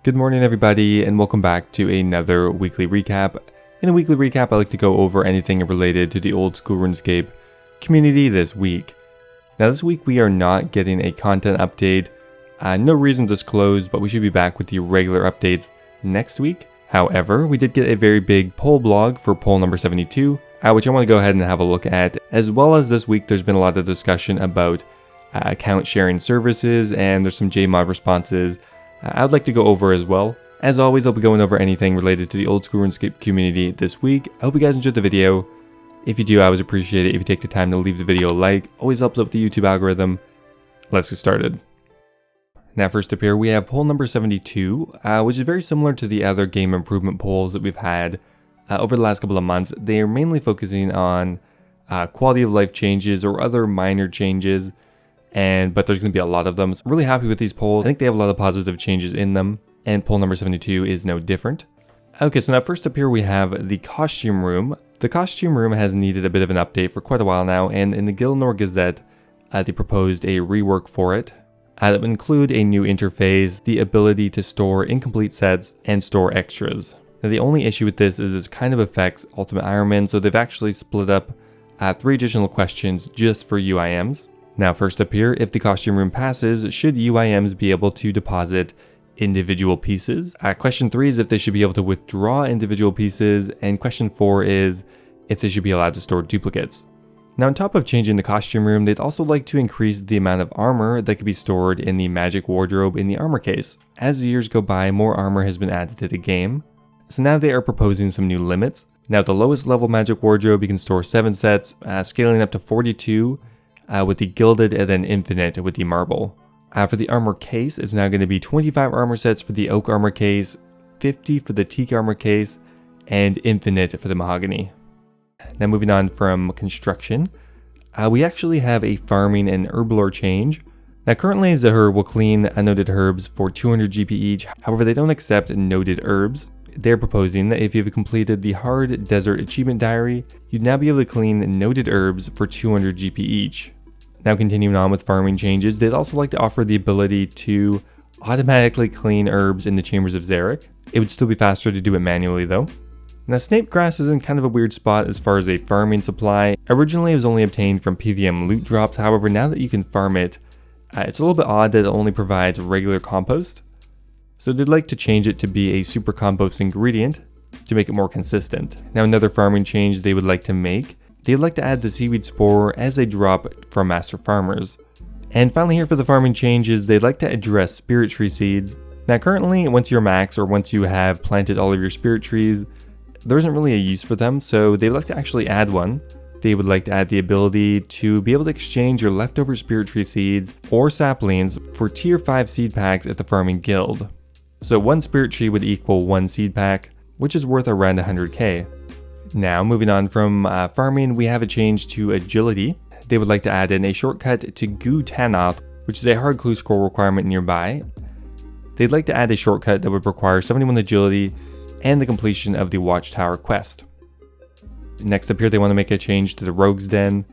Good morning everybody and welcome back to another weekly recap. In a weekly recap I like to go over anything related to the old school RuneScape community this week. Now this week we are not getting a content update, no reason disclosed, but we should be back with the regular updates next week. However, we did get a very big poll blog for poll number 72, which I want to go ahead and have a look at, as well as this week there's been a lot of discussion about account sharing services, and there's some JMod responses I would like to go over as well. As always, I'll be going over anything related to the old school RuneScape community this week. I hope you guys enjoyed the video. If you do, I always appreciate it if you take the time to leave the video a like. Always helps out the YouTube algorithm. Let's get started. Now first up here we have poll number 72, which is very similar to the other game improvement polls that we've had over the last couple of months. They are mainly focusing on quality of life changes or other minor changes. But there's going to be a lot of them. So I'm really happy with these polls. I think they have a lot of positive changes in them, and poll number 72 is no different. Okay, so now first up here we have the costume room. The costume room has needed a bit of an update for quite a while now, and in the Gilnor Gazette, they proposed a rework for it. That would include a new interface, the ability to store incomplete sets, and store extras. Now the only issue with this is it kind of affects Ultimate Ironman, so they've actually split up 3 additional questions just for UIMs. Now first up here, if the costume room passes, should UIMs be able to deposit individual pieces? Question 3 is if they should be able to withdraw individual pieces, and question 4 is if they should be allowed to store duplicates. Now on top of changing the costume room, they'd also like to increase the amount of armor that could be stored in the magic wardrobe in the armor case. As the years go by, more armor has been added to the game, so now they are proposing some new limits. Now at the lowest level magic wardrobe you can store 7 sets, scaling up to 42, with the gilded and then infinite with the marble. For the armor case, it's now going to be 25 armor sets for the oak armor case, 50 for the teak armor case, and infinite for the mahogany. Now moving on from construction, we actually have a farming and herb lore change. Now currently Zahur will clean noted herbs for 200 GP each, however they don't accept noted herbs. They're proposing that if you've completed the Hard Desert Achievement Diary, you'd now be able to clean noted herbs for 200 GP each. Now continuing on with farming changes, they'd also like to offer the ability to automatically clean herbs in the Chambers of Xeric. It would still be faster to do it manually though. Now snape grass is in kind of a weird spot as far as a farming supply. Originally it was only obtained from PVM loot drops, however now that you can farm it, it's a little bit odd that it only provides regular compost. So they'd like to change it to be a super compost ingredient to make it more consistent. Now another farming change they would like to make, they'd like to add the seaweed spore as a drop from master farmers. And finally here for the farming changes, they'd like to address spirit tree seeds. Now currently once you're max or once you have planted all of your spirit trees, there isn't really a use for them, so they'd like to actually add one. They would like to add the ability to be able to exchange your leftover spirit tree seeds or saplings for tier 5 seed packs at the farming guild. So 1 spirit tree would equal 1 seed pack, which is worth around 100k. Now moving on from farming, we have a change to agility. They would like to add in a shortcut to Gu Tanoth, which is a hard clue scroll requirement nearby. They'd like to add a shortcut that would require 71 agility and the completion of the Watchtower quest. Next up here they want to make a change to the Rogue's Den.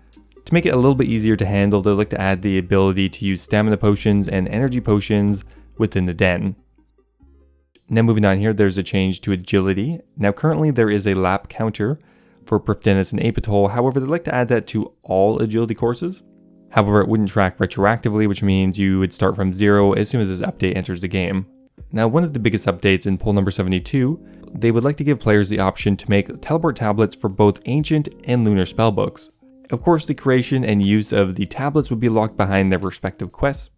To make it a little bit easier to handle, they'd like to add the ability to use stamina potions and energy potions within the den. Now moving on here, there's a change to agility. Now currently there is a lap counter for Prifdennus and Apatol, however they'd like to add that to all agility courses. However, it wouldn't track retroactively, which means you would start from 0 as soon as this update enters the game. Now one of the biggest updates in poll number 72, they would like to give players the option to make teleport tablets for both ancient and lunar spellbooks. Of course the creation and use of the tablets would be locked behind their respective quests.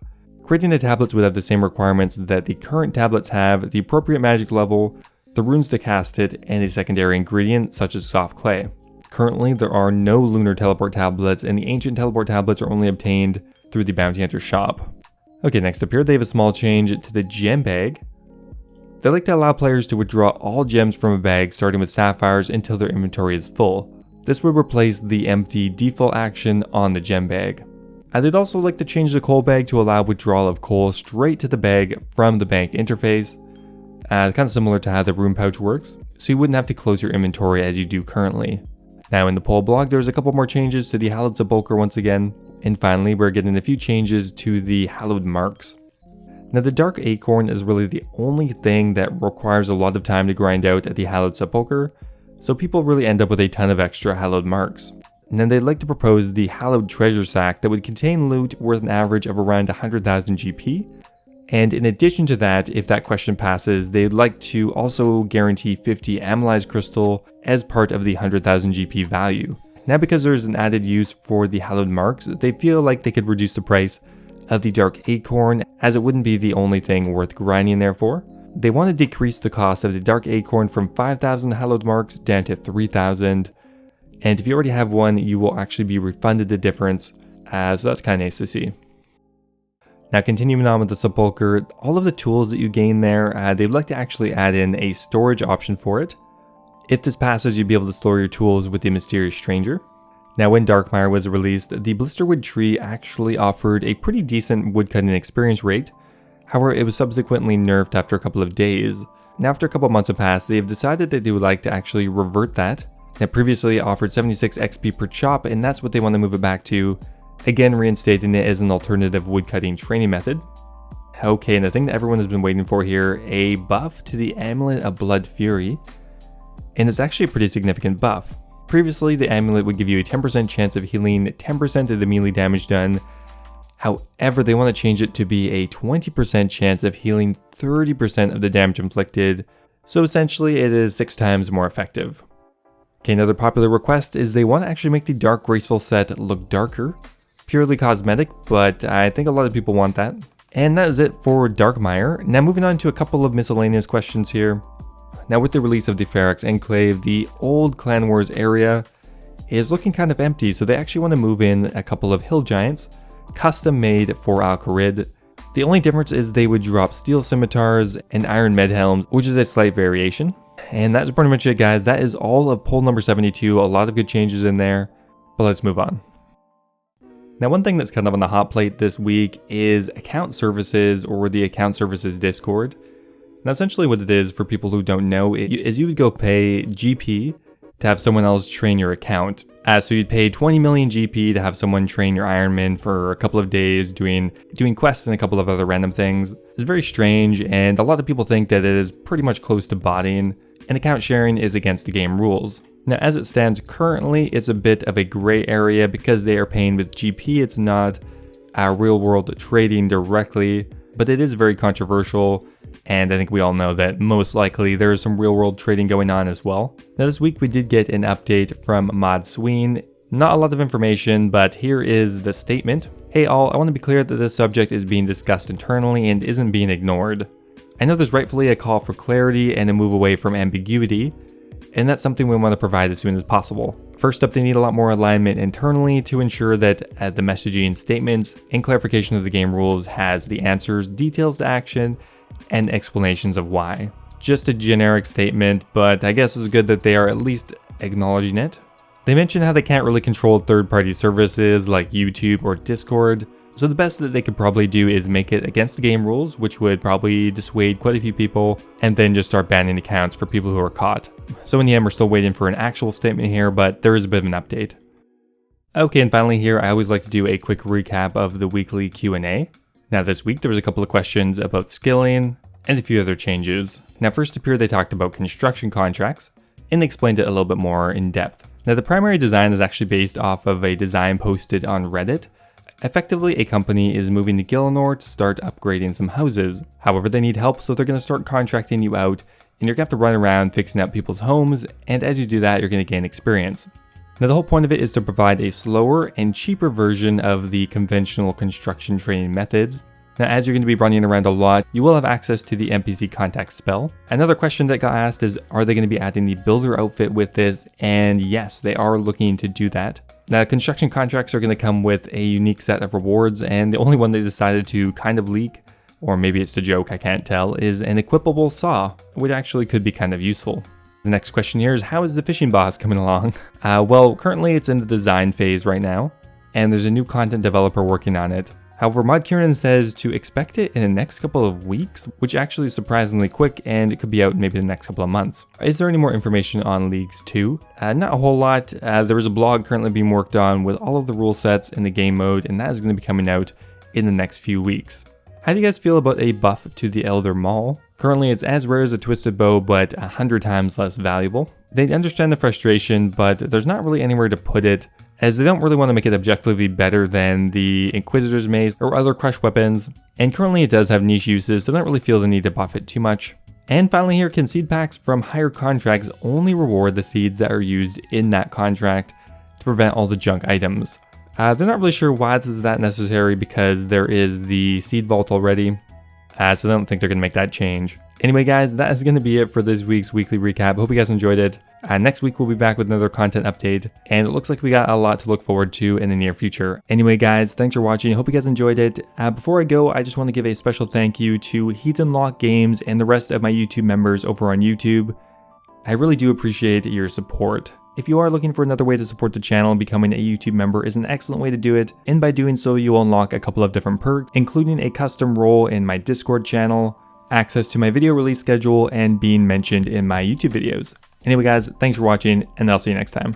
Creating the tablets would have the same requirements that the current tablets have, the appropriate magic level, the runes to cast it, and a secondary ingredient such as soft clay. Currently there are no lunar teleport tablets, and the ancient teleport tablets are only obtained through the Bounty Hunter shop. Okay, next up here they have a small change to the gem bag. They like to allow players to withdraw all gems from a bag starting with sapphires until their inventory is full. This would replace the empty default action on the gem bag. They'd also like to change the coal bag to allow withdrawal of coal straight to the bag from the bank interface, kind of similar to how the rune pouch works, so you wouldn't have to close your inventory as you do currently. Now in the poll blog there's a couple more changes to the Hallowed Sepulchre once again, and finally we're getting a few changes to the Hallowed Marks. Now the Dark Acorn is really the only thing that requires a lot of time to grind out at the Hallowed Sepulchre, so people really end up with a ton of extra Hallowed marks. And then they'd like to propose the Hallowed Treasure Sack that would contain loot worth an average of around 100,000 GP. And in addition to that, if that question passes, they'd like to also guarantee 50 Amylized Crystal as part of the 100,000 GP value. Now because there's an added use for the Hallowed marks, they feel like they could reduce the price of the Dark Acorn, as it wouldn't be the only thing worth grinding there for. They want to decrease the cost of the Dark Acorn from 5,000 Hallowed marks down to 3,000. And if you already have one, you will actually be refunded the difference, so that's kind of nice to see. Now continuing on with the Sepulchre, all of the tools that you gain there, they'd like to actually add in a storage option for it. If this passes, you'd be able to store your tools with the Mysterious Stranger. Now when Darkmire was released, the Blisterwood tree actually offered a pretty decent woodcutting experience rate. However, it was subsequently nerfed after a couple of days. Now after a couple of months have passed, they have decided that they would like to actually revert that. Now previously it offered 76 XP per chop, and that's what they want to move it back to, again reinstating it as an alternative woodcutting training method. Okay, and the thing that everyone has been waiting for here, a buff to the Amulet of Blood Fury, and it's actually a pretty significant buff. Previously, the amulet would give you a 10% chance of healing 10% of the melee damage done. However, they want to change it to be a 20% chance of healing 30% of the damage inflicted, so essentially it is 6 times more effective. Okay, another popular request is they want to actually make the Dark Graceful set look darker. Purely cosmetic, but I think a lot of people want that. And that is it for Darkmire. Now moving on to a couple of miscellaneous questions here. Now with the release of the Ferox Enclave, the old Clan Wars area is looking kind of empty, so they actually want to move in a couple of hill giants, custom made for Al-Kharid. The only difference is they would drop steel scimitars and iron med helms, which is a slight variation. And that's pretty much it, guys. That is all of poll number 72, a lot of good changes in there, but let's move on. Now one thing that's kind of on the hot plate this week is account services, or the account services Discord. Now essentially what it is, for people who don't know, is you would go pay GP to have someone else train your account. So you'd pay 20 million GP to have someone train your Ironman for a couple of days doing quests and a couple of other random things. It's very strange, and a lot of people think that it is pretty much close to botting, and account sharing is against the game rules. Now as it stands currently, it's a bit of a gray area because they are paying with GP. It's not real world trading directly, but it is very controversial. And I think we all know that most likely there is some real world trading going on as well. Now this week we did get an update from Mod Sween. Not a lot of information, but here is the statement. Hey all, I want to be clear that this subject is being discussed internally and isn't being ignored. I know there's rightfully a call for clarity and a move away from ambiguity, and that's something we want to provide as soon as possible. First up, they need a lot more alignment internally to ensure that the messaging, statements, and clarification of the game rules has the answers, details to action, and explanations of why. Just a generic statement, but I guess it's good that they are at least acknowledging it. They mention how they can't really control third-party services like YouTube or Discord, so the best that they could probably do is make it against the game rules, which would probably dissuade quite a few people, and then just start banning accounts for people who are caught. So in the end, we're still waiting for an actual statement here, but there is a bit of an update. Okay, and finally here, I always like to do a quick recap of the weekly Q&A. Now this week there was a couple of questions about skilling and a few other changes. Now first up here they talked about construction contracts and explained it a little bit more in depth. Now the primary design is actually based off of a design posted on Reddit. Effectively a company is moving to Gielinor to start upgrading some houses. However, they need help, so they're going to start contracting you out, and you're going to have to run around fixing up people's homes, and as you do that you're going to gain experience. Now the whole point of it is to provide a slower and cheaper version of the conventional construction training methods. Now as you're going to be running around a lot, you will have access to the NPC contact spell. Another question that got asked is, are they going to be adding the builder outfit with this? And yes, they are looking to do that. Now construction contracts are going to come with a unique set of rewards, and the only one they decided to kind of leak, or maybe it's a joke, I can't tell, is an equipable saw, which actually could be kind of useful. The next question here is, how is the fishing boss coming along? Well, currently it's in the design phase right now, and there's a new content developer working on it. However, Mccutcheon says to expect it in the next couple of weeks, which actually is surprisingly quick, and it could be out maybe the next couple of months. Is there any more information on Leagues 2? Not a whole lot. There is a blog currently being worked on with all of the rule sets in the game mode, and that is going to be coming out in the next few weeks. How do you guys feel about a buff to the Elder Maul? Currently it's as rare as a twisted bow, but 100 times less valuable. They understand the frustration, but there's not really anywhere to put it, as they don't really want to make it objectively better than the Inquisitor's Mace or other crush weapons, and currently it does have niche uses, so I don't really feel the need to buff it too much. And finally here, can seed packs from higher contracts only reward the seeds that are used in that contract to prevent all the junk items? They're not really sure why this is that necessary because there is the seed vault already, so I don't think they're going to make that change. Anyway guys, that is going to be it for this week's weekly recap. Hope you guys enjoyed it. Next week we'll be back with another content update, and it looks like we got a lot to look forward to in the near future. Anyway guys, thanks for watching. Hope you guys enjoyed it. Before I go, I just want to give a special thank you to Heathenlok Games and the rest of my YouTube members over on YouTube. I really do appreciate your support. If you are looking for another way to support the channel, becoming a YouTube member is an excellent way to do it, and by doing so you'll unlock a couple of different perks, including a custom role in my Discord channel, access to my video release schedule, and being mentioned in my YouTube videos. Anyway guys, thanks for watching, and I'll see you next time.